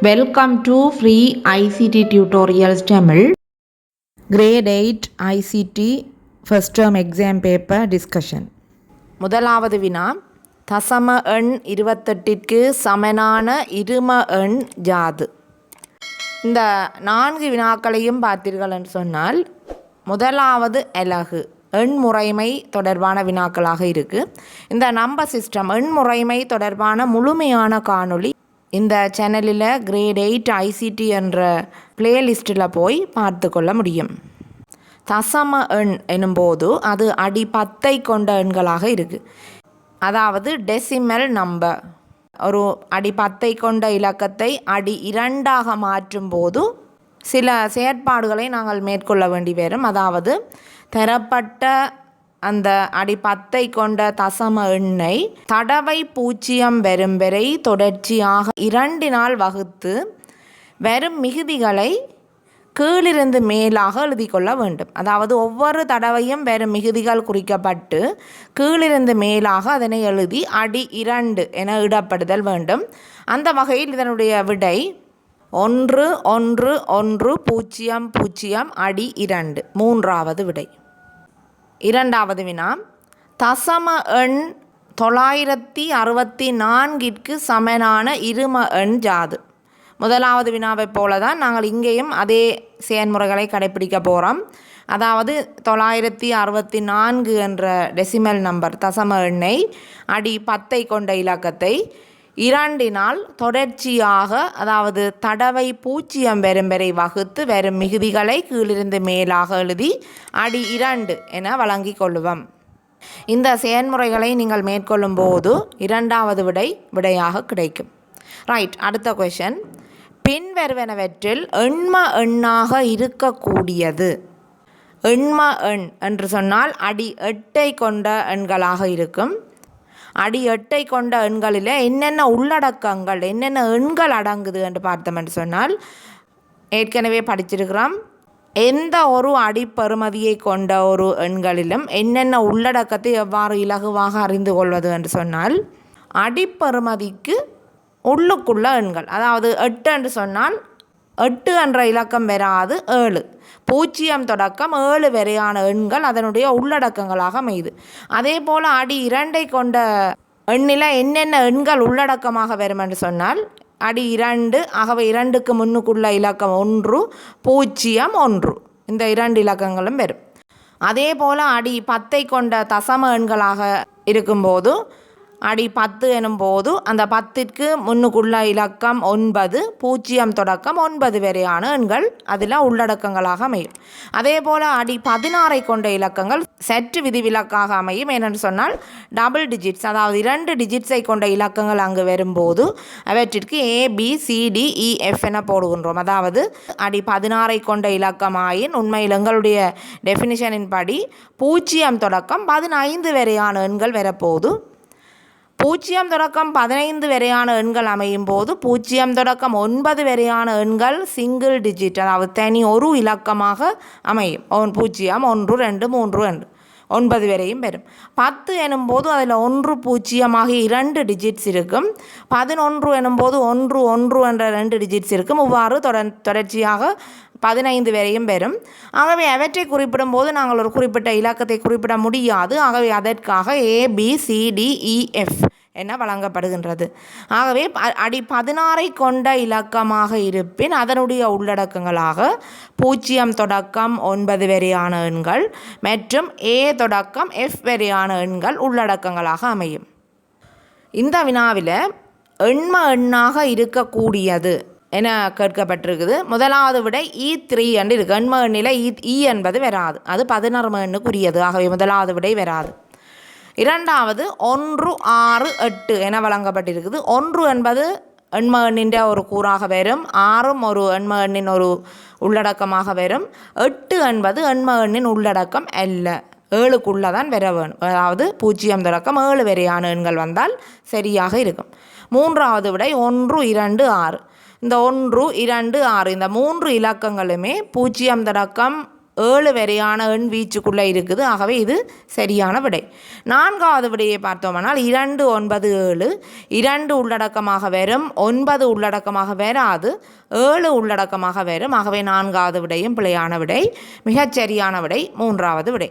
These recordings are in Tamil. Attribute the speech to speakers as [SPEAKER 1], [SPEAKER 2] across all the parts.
[SPEAKER 1] Welcome to Free ICT Tutorials Tamil Grade 8 ICT First Term Exam Paper Discussion. முதலாவது வினா, தசம எண் 28ற்கு சமனான இரும எண் யாது? இந்த 4 வினாக்களையும் பார்த்தீர்கள் என்று சொன்னால், முதலாவது அலகு எண் முறைமை தொடர்பான வினாக்களாக இருக்குது. இந்த நம்பர் சிஸ்டம் எண் முறைமை தொடர்பான முழுமையான காணொளி இந்த சேனலில் கிரேட் 8 ஐசிடி என்ற பிளேலிஸ்ட்டில் போய் பார்த்து கொள்ள முடியும். தசம எண் எனும்போது அது அடி 10ஐ கொண்ட எண்களாக இருக்குது. அதாவது டெசிமல் நம்பர். ஒரு அடி 10ஐ கொண்ட இலக்கத்தை அடி 2ஆக மாற்றும் போது சில செயற்பாடுகளை நாங்கள் மேற்கொள்ள வேண்டி வரும். அதாவது தரப்பட்ட அந்த அடி 10ஐ கொண்ட தசம எண்ணை தடவை 0 வரும் வரை தொடர்ச்சியாக 2 வகுத்து வரும் மிகுதிகளை கீழிருந்து மேலாக எழுதி கொள்ள வேண்டும். அதாவது ஒவ்வொரு தடவையும் வரும் மிகுதிகள் குறிக்கப்பட்டு கீழிருந்து மேலாக அதனை எழுதி அடி 2 என இடப்படுதல் வேண்டும். அந்த வகையில் இதனுடைய விடை 1 1 1 0 0 அடி 2 மூன்றாவது விடை. இரண்டாவது வினா, தசம எண் 964ற்கு சமனான இரும எண் யாது? முதலாவது வினாவை போல தான் நாங்கள் இங்கேயும் அதே செயல்முறைகளை கடைப்பிடிக்க போகிறோம். அதாவது 964 என்ற டெசிமல் நம்பர் தசம எண்ணை அடி 10ஐ கொண்ட இலக்கத்தை 2 தொடர்ச்சியாக, அதாவது தடவை 0 வரும் வரை வகுத்து வரும் மிகுதிகளை கீழிருந்து மேலாக எழுதி அடி 2 என வழங்கி கொள்ளுவோம். இந்த செயல்முறைகளை நீங்கள் மேற்கொள்ளும் போது இரண்டாவது விடையாக கிடைக்கும். ரைட், அடுத்த கொஷன். பின்வருவனவற்றில் எண்ம எண்ணாக இருக்கக்கூடியது. எண்ம எண் என்று சொன்னால் அடி 8ஐ கொண்ட எண்களாக இருக்கும். அடி 8ஐ கொண்ட எண்களில் என்னென்ன உள்ளடக்கங்கள், என்னென்ன எண்கள் அடங்குது என்று பார்த்தோம் என்று சொன்னால், ஏற்கனவே படிச்சிருக்கிறோம். எந்த ஒரு அடிப்பெறுமதியை கொண்ட ஒரு எண்களிலும் என்னென்ன உள்ளடக்கத்தை எவ்வாறு இலகுவாக அறிந்து கொள்வது என்று சொன்னால், அடிப்பெறுமதிக்கு உள்ளுக்குள்ள எண்கள், அதாவது 8 என்று சொன்னால் 8 என்ற இலக்கம் வராது, 7 0 தொடக்கம் 7 வரையான எண்கள் அதனுடைய உள்ளடக்கங்களாக அமையுது. அதே போல் அடி 2ஐ கொண்ட எண்ணில் என்னென்ன எண்கள் உள்ளடக்கமாக வரும் என்று சொன்னால் அடி 2, ஆகவே 2க்கு முன்னுக்குள்ள இலக்கம் 1 0 1, இந்த 2 இலக்கங்களும் வரும். அதே போல் அடி 10ஐ கொண்ட தசம எண்களாக இருக்கும்போது அடி 10 எனும்போது அந்த 10ற்கு முன்னுக்குள்ள இலக்கம் 9, 0 தொடக்கம் 9 வரையான எண்கள் அதில் உள்ளடக்கங்களாக அமையும். அதே போல் அடி 16ஐ கொண்ட இலக்கங்கள் சற்று விதிவிலக்காக அமையும். ஏனென்று சொன்னால் டபுள் டிஜிட்ஸ், அதாவது 2 டிஜிட்ஸை கொண்ட இலக்கங்கள் அங்கு வரும்போது அவற்றிற்கு ABCDEF என போடுகின்றோம். அதாவது அடி 16ஐ கொண்ட இலக்கமாயின் உண்மையில் எங்களுடைய டெஃபினிஷனின் படி 0 தொடக்கம் 15 வரையான எண்கள் வரப்போகுது. 0 தொடக்கம் 15 வரையான எண்கள் அமையும் போது 0 தொடக்கம் 9 வரையான எண்கள் சிங்கிள் டிஜிட், அதாவது தனி ஒரு இலக்கமாக அமையும். 0 1 2 3 2 9 வரையும் வரும். 10 எனும்போது அதில் 1 0 ஆகிய 2 டிஜிட்ஸ் இருக்கும். 11 எனும்போது 1 1 என்ற 2 டிஜிட்ஸ் இருக்கும். இவ்வாறு தொடர்ச்சியாக 15 வரையும் வரும். ஆகவே அவற்றை குறிப்பிடும் போது நாங்கள் ஒரு குறிப்பிட்ட இலக்கத்தை குறிப்பிட முடியாது. ஆகவே அதற்காக ABCDEF என வழங்கப்படுகின்றது. ஆகவே அடி 16ஐ கொண்ட இலக்கமாக இருப்பின் அதனுடைய உள்ளடக்கங்களாக 0 தொடக்கம் 9 வரையான எண்கள் மற்றும் A தொடக்கம் F வரையான எண்கள் உள்ளடக்கங்களாக அமையும். இந்த வினாவில் எண்ம எண்ணாக இருக்கக்கூடியது என கேட்கப்பட்டிருக்குது. முதலாவது விட E3 என்று இருக்கு. எண்ம எண்ணில் E என்பது வராது, அது 16 எண்ணுக்குரியது. ஆகவே முதலாவது விடை வராது. இரண்டாவது 1 6 8 என வழங்கப்பட்டிருக்குது. 1 என்பது எண்ம எண்ணின் ஒரு கூறாக வரும். 6 ஒரு எண்ம எண்ணின் ஒரு உள்ளடக்கமாக வரும். 8 என்பது எண்ம எண்ணின் உள்ளடக்கம் அல்ல, 7க்குள்ளே தான் வர வேணும். அதாவது 0 தொடக்கம் 7 வரையான எண்கள் வந்தால் சரியாக இருக்கும். மூன்றாவது விடை 1 2 6. இந்த 1 2 6 இந்த 3 இலக்கங்களுமே 0 தொடக்கம் 7 வரையான எண் வீச்சுக்குள்ளே இருக்குது. ஆகவே இது சரியான விடை. 4வது விடையை பார்த்தோம்னால் 2 9 7 2 உள்ளடக்கமாக வரும், 9 உள்ளடக்கமாக வராது, 7 உள்ளடக்கமாக வரும். ஆகவே 4வது விடையும் பிழையான விடை. மிகச்சரியான விடை 3வது விடை.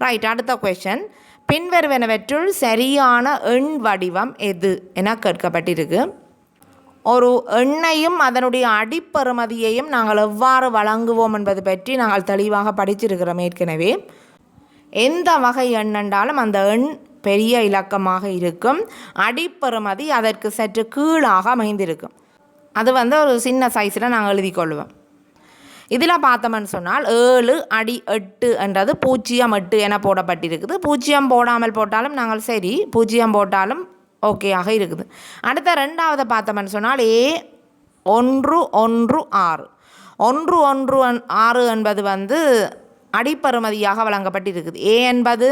[SPEAKER 1] ரைட். அடுத்த கொஸ்டின், பின்வருவனவற்றுள் சரியான எண் வடிவம் எது என கேட்கப்பட்டிருக்கு. ஒரு எண்ணையும் அதனுடைய அடிப்பெறுமதியையும் நாங்கள் எவ்வாறு வழங்குவோம் என்பது பற்றி நாங்கள் தெளிவாக படிச்சிருக்கிறோம் ஏற்கனவே. எந்த வகை எண் என்றாலும் அந்த எண் பெரிய இலக்கமாக இருக்கும், அடிப்பெறுமதி அதற்கு சற்று கீழாக அமைந்திருக்கும். அது ஒரு சின்ன சைஸில் நாங்கள் எழுதி கொள்வோம். இதில் பார்த்தோம்னு சொன்னால் 7 அடி 8 என்றது 0.8 என போடப்பட்டிருக்குது. 0 போடாமல் போட்டாலும் நாங்கள் சரி, 0 போட்டாலும் ஓகேயாக இருக்குது. அடுத்த 2வது பார்த்தோம்னு சொன்னால் A116 116 என்பது அடிப்பெறுமதியாக வழங்கப்பட்டிருக்குது. A என்பது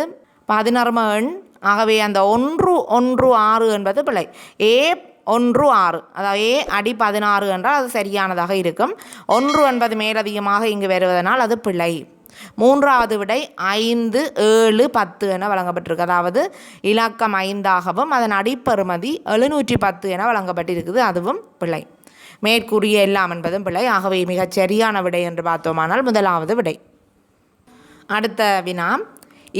[SPEAKER 1] 16 எண். ஆகவே அந்த 116 என்பது பிழை. A16 அதாவது A அடி 16 என்றால் அது சரியானதாக இருக்கும். 1 என்பது மேலதிகமாக இங்கு வருவதனால் அது பிழை. 3வது விடை 5 7 10 என வழங்கப்பட்டிருக்கு. அதாவது இலக்கம் 5ஆகவும் அதன் அடிப்பெறுமதி 710 என வழங்கப்பட்டிருக்குது. அதுவும் பிழை. மேற்கூறிய எல்லாம் என்பதும் பிழை. ஆகவே மிகச் சரியான விடை என்று பார்த்தோமானால் 1வது விடை. அடுத்த வினா,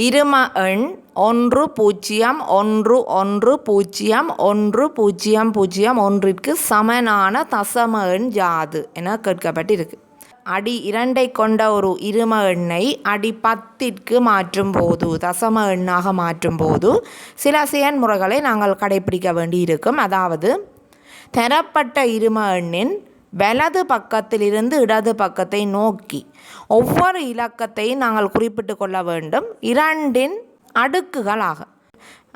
[SPEAKER 1] இரும எண் 1 0 1 1 0 1 0 0 1ற்கு சமனான தசம எண் யாது என கேட்கப்பட்டிருக்கு. அடி 2ஐ கொண்ட ஒரு இரும எண்ணை அடி 10ற்கு மாற்றும் போது, தசம எண்ணாக மாற்றும் போது சில செயல்முறைகளை நாங்கள் கடைபிடிக்க வேண்டியிருக்கும். அதாவது தரப்பட்ட இரும எண்ணின் வலது பக்கத்திலிருந்து இடது பக்கத்தை நோக்கி ஒவ்வொரு இலக்கத்தையும் நாங்கள் குறிப்பிட்டு கொள்ள வேண்டும் 2ன் அடுக்குகளாக.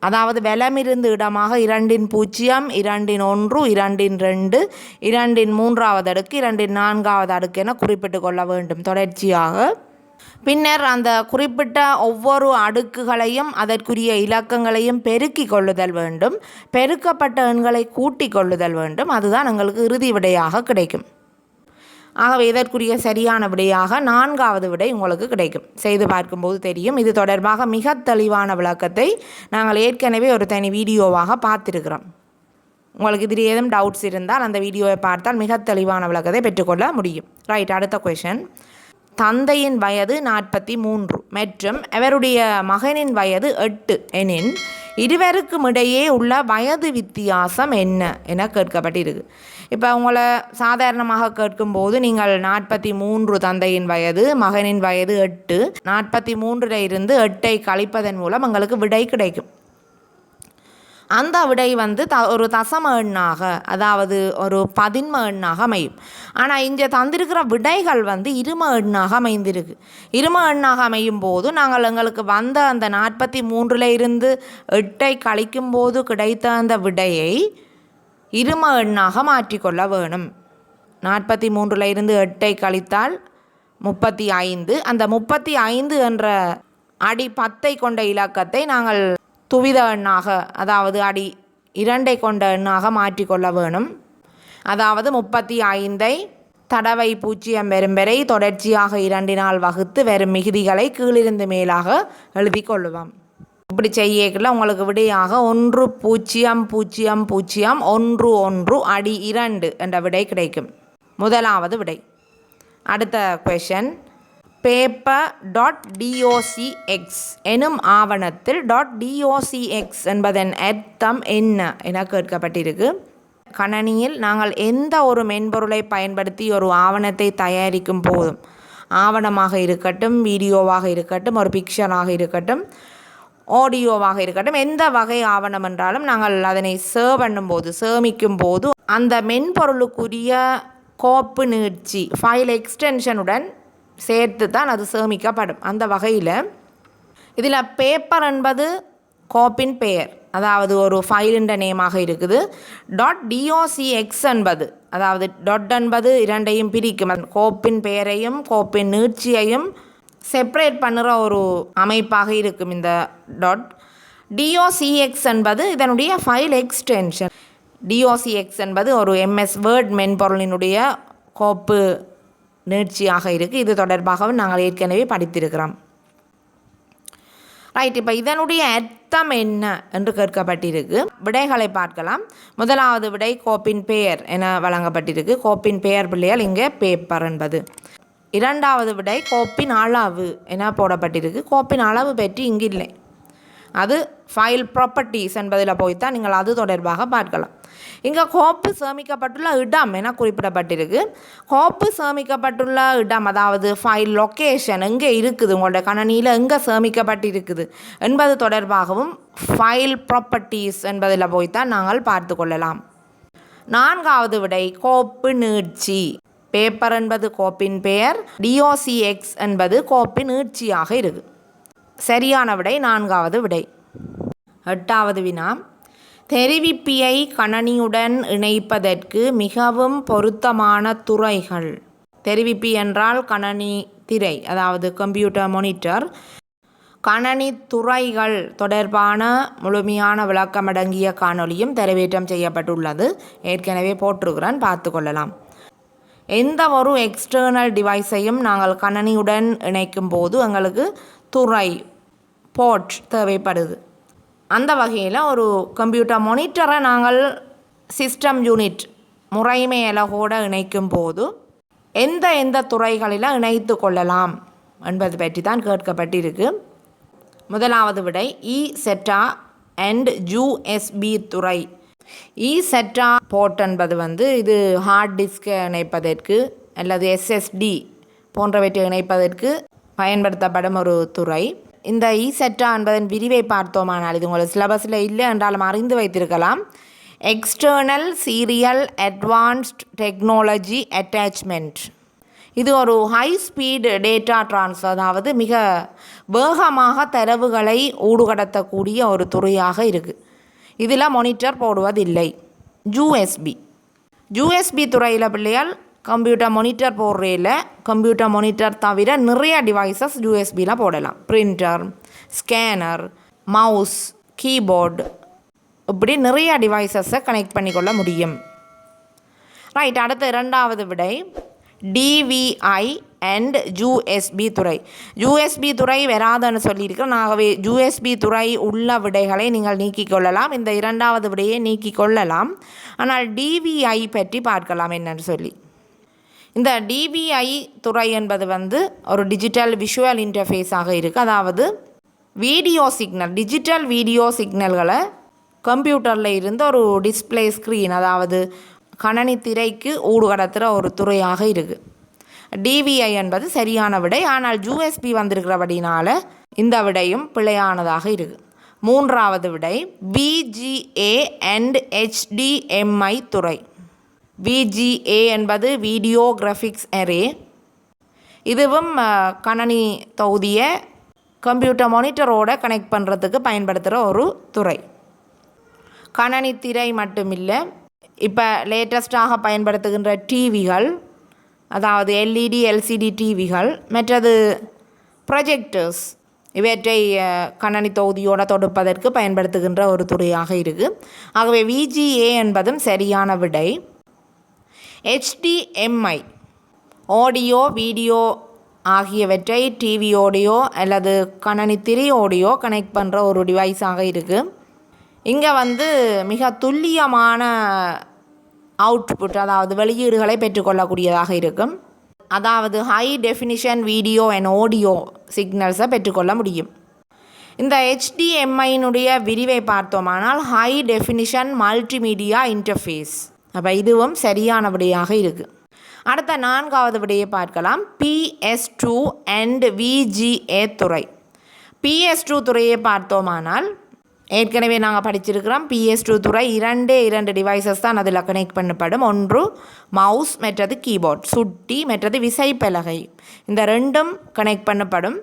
[SPEAKER 1] அதாவது வலமிருந்து இடமாக 2ன் 0 2ன் 1 2ன் 2 2ன் 3வது அடுக்கு 2ன் 4வது அடுக்கு என குறிப்பிட்டு கொள்ள வேண்டும் தொடர்ச்சியாக. பின்னர் அந்த குறிப்பிட்ட ஒவ்வொரு அடுக்குகளையும் அதற்குரிய இலக்கங்களையும் பெருக்கி கொள்ளுதல் வேண்டும். பெருக்கப்பட்ட எண்களை கூட்டி கொள்ளுதல் வேண்டும். அதுதான் எங்களுக்கு இறுதி விடையாக கிடைக்கும். ஆகவே இதற்குரிய சரியான விடையாக 4வது விடை உங்களுக்கு கிடைக்கும். செய்து பார்க்கும்போது தெரியும். இது தொடர்பாக மிக தெளிவான விளக்கத்தை நாங்கள் ஏற்கனவே ஒரு தனி வீடியோவாக பார்த்துருக்கிறோம். உங்களுக்கு இதில் ஏதும் டவுட்ஸ் இருந்தால் அந்த வீடியோவை பார்த்தால் மிக தெளிவான விளக்கத்தை பெற்றுக்கொள்ள முடியும். ரைட். அடுத்த கொஷன், தந்தையின் வயது 43 மற்றும் அவருடைய மகனின் வயது 8 எனின் இருவருக்கும் இடையே உள்ள வயது வித்தியாசம் என்ன என கேட்கப்பட்டிருக்கு. இப்போ உங்களை சாதாரணமாக கேட்கும்போது நீங்கள் 43 தந்தையின் வயது, மகனின் வயது 8, 43 இருந்து 8ஐ கழிப்பதன் மூலம் உங்களுக்கு விடை கிடைக்கும். அந்த விடை ஒரு தசம எண்ணாக, அதாவது ஒரு பதின்ம எண்ணாக அமையும். ஆனால் இங்கே தந்திருக்கிற விடைகள் இரும எண்ணாக அமைந்திருக்கு. இரும எண்ணாக அமையும் போது நாங்கள் எங்களுக்கு வந்த அந்த 43 இருந்து 8ஐ கழிக்கும் போது கிடைத்த அந்த விடையை இரும எண்ணாக மாற்றிக்கொள்ள வேணும். 43 இருந்து 8ஐ கழித்தால் 35. அந்த 35 என்ற அடி 10ஐ கொண்ட இலக்கத்தை நாங்கள் துவித எண்ணாக, அதாவது அடி 2ஐ கொண்ட எண்ணாக மாற்றிக்கொள்ள வேணும். அதாவது 35ஐ தடவை 0 வரும் வரை தொடர்ச்சியாக 2னால் வகுத்து வரும் மிகுதிகளை கீழிருந்து மேலாக எழுதி கொள்ளுவோம். இப்படி செய்யக்குள்ள உங்களுக்கு விடையாக 1 0 0 0 1 1 அடி 2 என்ற விடை கிடைக்கும். 1வது விடை. அடுத்த கொஷன், paper.docx எனும் ஆவணத்தில் .docx என்பதன் அர்த்தம் என்ன என கேட்கப்பட்டிருக்கு. கணனியில் நாங்கள் எந்த ஒரு மென்பொருளை பயன்படுத்தி ஒரு ஆவணத்தை தயாரிக்கும் போதும், ஆவணமாக இருக்கட்டும், வீடியோவாக இருக்கட்டும், ஒரு பிக்சராக இருக்கட்டும், ஆடியோவாக இருக்கட்டும், எந்த வகை ஆவணம் என்றாலும் நாங்கள் அதனை சேமிக்கும் போது அந்த மென்பொருளுக்குரிய கோப்பு நீட்சி ஃபைல் எக்ஸ்டென்ஷனுடன் சேர்த்து தான் அது சேமிக்கப்படும். அந்த வகையில் இதில் பேப்பர் என்பது கோப்பின் பெயர், அதாவது ஒரு ஃபைலின் நேமாக இருக்குது. .docx என்பது, அதாவது டாட் என்பது 2ஐயும் பிரிக்கும், கோப்பின் பெயரையும் கோப்பின் நீட்சியையும் செப்பரேட் பண்ணுற ஒரு அமைப்பாக இருக்கும் இந்த .docx என்பது இதனுடைய ஃபைல் எக்ஸ்டென்ஷன். .docx என்பது ஒரு MS வேர்ட் மென்பொருளினுடைய கோப்பு நீட்சியாக இருக்குது. இது தொடர்பாகவும் நாங்கள் ஏற்கனவே படித்திருக்கிறோம். ரைட், இப்போ இதனுடைய அர்த்தம் என்ன என்று கேட்கப்பட்டிருக்கு. விடைகளை பார்க்கலாம். முதலாவது விடை கோப்பின் பெயர் என வழங்கப்பட்டிருக்கு. கோப்பின் பெயர் பிள்ளையால் இங்கே பேப்பர் என்பது. இரண்டாவது விடை கோப்பின் அளவு என போடப்பட்டிருக்கு. கோப்பின் அளவு பற்றி இங்கு இல்லை, அது ஃபைல் ப்ராப்பர்ட்டிஸ் என்பதில் போய்த்தான் நீங்கள் அது தொடர்பாக பார்க்கலாம். இங்கே கோப்பு சேமிக்கப்பட்டுள்ள இடம் என குறிப்பிடப்பட்டிருக்கு. கோப்பு சேமிக்கப்பட்டுள்ள இடம், அதாவது ஃபைல் லொக்கேஷன் எங்கே இருக்குது, உங்களோட கணனியில் எங்கே சேமிக்கப்பட்டிருக்குது என்பது தொடர்பாகவும் ஃபைல் ப்ராப்பர்ட்டிஸ் என்பதில் போய்த்தான் நாங்கள் பார்த்து கொள்ளலாம். நான்காவது விடை கோப்பு நீட்சி. பேப்பர் என்பது கோப்பின் பெயர், டிஓசிஎக்ஸ் என்பது கோப்பின் நீட்சியாக இருக்குது. சரியான விடை நான்காவது விடை. எட்டாவது வினா, தெரிவிப்பியை கணனியுடன் இணைப்பதற்கு மிகவும் பொருத்தமான துறைகள். தெரிவிப்பி என்றால் கணனி திரை, அதாவது கம்ப்யூட்டர் மானிட்டர். கணனி துறைகள் தொடர்பான முழுமையான விளக்கமடங்கிய காணொளியும் தரவேற்றம் செய்யப்பட்டுள்ளது. ஏற்கனவே போட்டிருக்கிறேன், பார்த்து கொள்ளலாம். எந்த ஒரு எக்ஸ்டர்னல் டிவைஸையும் நாங்கள் கணனியுடன் இணைக்கும் போது எங்களுக்கு துறை போர்ட் தேவைப்படுது. அந்த வகையில் ஒரு கம்ப்யூட்டர் மானிட்டரை நாங்கள் சிஸ்டம் யூனிட் முறைமை அலகோடு இணைக்கும் போது எந்த துறைகளில் இணைத்து கொள்ளலாம் என்பது பற்றி தான் கேட்கப்பட்டிருக்கு. முதலாவது விடை இசெட்டா அண்ட் யூஎஸ்பி துறை. இசெட்டா போர்ட் என்பது இது ஹார்ட் டிஸ்கை இணைப்பதற்கு அல்லது எஸ்எஸ்டி போன்றவற்றை இணைப்பதற்கு பயன்படுத்தப்படும் ஒரு துறை. இந்த இசெட்டா என்பதன் விரிவை பார்த்தோமானால், இது உங்களுக்கு சிலபஸில் இல்லை என்றாலும் அறிந்து வைத்திருக்கலாம். External serial advanced technology attachment. இது ஒரு ஹை ஸ்பீடு டேட்டா ட்ரான்ஸ்ஃபர், அதாவது மிக வேகமாக தரவுகளை ஊடுகடத்தக்கூடிய ஒரு துறையாக இருக்குது. இதில் மானிட்டர் போடுவதில்லை. யூஎஸ்பி துறையில் பிள்ளையால் கம்ப்யூட்டர் மானிட்டர் போடுறதில்ல. கம்ப்யூட்டர் மானிட்டர் தவிர நிறைய டிவைசஸ் யூஎஸ்பியில் போடலாம். பிரிண்டர், ஸ்கேனர், மவுஸ், கீபோர்டு, இப்படி நிறைய டிவைசஸை கனெக்ட் பண்ணிக்கொள்ள முடியும். ரைட், அடுத்த இரண்டாவது விடை டிவிஐ அண்ட் யூஎஸ்பி துறை. யூஎஸ்பி துறை வராதுன்னு சொல்லியிருக்கிறேன். ஆகவே யூஎஸ்பி துறை உள்ள விடைகளை நீங்கள் நீக்கிக்கொள்ளலாம். இந்த இரண்டாவது விடையை நீக்கிக்கொள்ளலாம். ஆனால் டிவிஐ பற்றி பார்க்கலாம் என்னன்னு சொல்லி. இந்த டிவிஐ துறை என்பது ஒரு டிஜிட்டல் விஷுவல் இன்டர்ஃபேஸாக இருக்குது. அதாவது வீடியோ சிக்னல், டிஜிட்டல் வீடியோ சிக்னல்களை கம்ப்யூட்டரில் இருந்து ஒரு டிஸ்பிளே ஸ்க்ரீன், அதாவது கணனி திரைக்கு ஊடுகடத்துகிற ஒரு துறையாக இருக்குது. டிவிஐ என்பது சரியான விடை. ஆனால் யூஎஸ்பி வந்திருக்கிறபடினால இந்த விடையும் பிழையானதாக இருக்குது. மூன்றாவது விடை விஜிஏ அண்ட் HDMI துறை. விஜிஏ என்பது வீடியோ கிராஃபிக்ஸ் அரே. இதுவும் கணனி தொகுதியை கம்ப்யூட்டர் மானிட்டரோடு கனெக்ட் பண்ணுறதுக்கு பயன்படுத்துகிற ஒரு துறை. கணனி திரை மட்டுமில்லை, இப்போ லேட்டஸ்ட்டாக பயன்படுத்துகின்ற டிவிகள், அதாவது LED LCD டிவிகள், மற்றது ப்ரொஜெக்டர்ஸ், இவற்றை கணனி தொகுதியோடு தொடுப்பதற்கு பயன்படுத்துகின்ற ஒரு துறையாக இருக்குது. ஆகவே விஜிஏ என்பதும் சரியான விடை. HDMI ஆடியோ வீடியோ ஆகியவற்றை டிவியோடையோ அல்லது கணனி திரையோடையோ கனெக்ட் பண்ணுற ஒரு டிவைஸாக இருக்குது. இங்கே மிக துல்லியமான அவுட்புட், அதாவது வெளியீடுகளை பெற்றுக்கொள்ளக்கூடியதாக இருக்கும். அதாவது high definition video and audio சிக்னல்ஸை பெற்றுக்கொள்ள முடியும். இந்த HDMI-னுடைய விரிவை பார்த்தோமானால் ஹை டெஃபினிஷன் மல்டிமீடியா இன்டர்ஃபேஸ். அப்போ இதுவும் சரியான விடையாக இருக்குது. அடுத்த நான்காவது விடையை பார்க்கலாம். PS2 அண்ட் VGA துறை. PS2 துறையை பார்த்தோமானால் ஏற்கனவே நாங்கள் படிச்சிருக்கிறோம். PS2 துறை இரண்டு டிவைசஸ் தான் அதில் கனெக்ட் பண்ணப்படும். ஒன்று மவுஸ், மற்றது கீபோர்ட், சுட்டி, மற்றது விசைப்பலகை. இந்த ரெண்டும் கனெக்ட் பண்ணப்படும்.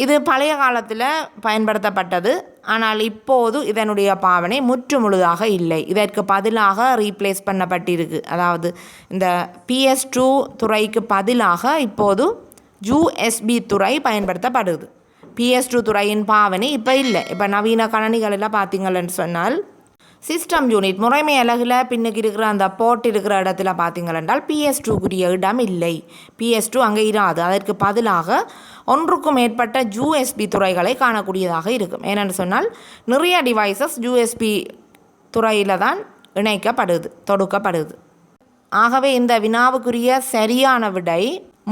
[SPEAKER 1] இது பழைய காலத்தில் பயன்படுத்தப்பட்டது. ஆனால் இப்போது இதனுடைய பாவனை முற்று முழுதாக இல்லை. இதற்கு பதிலாக ரீப்ளேஸ் பண்ணப்பட்டிருக்கு. அதாவது இந்த PS2 துறைக்கு பதிலாக இப்போது USB துறை பயன்படுத்தப்படுது. PS2 துறையின் பாவனை இப்போ இல்லை. இப்போ நவீன கணனிகளெல்லாம் பார்த்தீங்கன்னு சொன்னால் சிஸ்டம் யூனிட் முறைமை அலகில் பின்னுக்கு இருக்கிற அந்த போர்ட் இருக்கிற இடத்துல பார்த்தீங்களென்றால் PS2க்குரிய இடம் இல்லை. PS2 அங்கே இராது. அதற்கு பதிலாக ஒன்றுக்கும் மேற்பட்ட USB துறைகளை காணக்கூடியதாக இருக்கும். ஏனென்று சொன்னால் நிறைய டிவைசஸ் USB துறையில் தான் இணைக்கப்படுது, தொடுக்கப்படுது. ஆகவே இந்த வினாவுக்குரிய சரியான விடை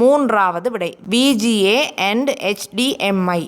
[SPEAKER 1] 3வது விடை VGA and HDMI.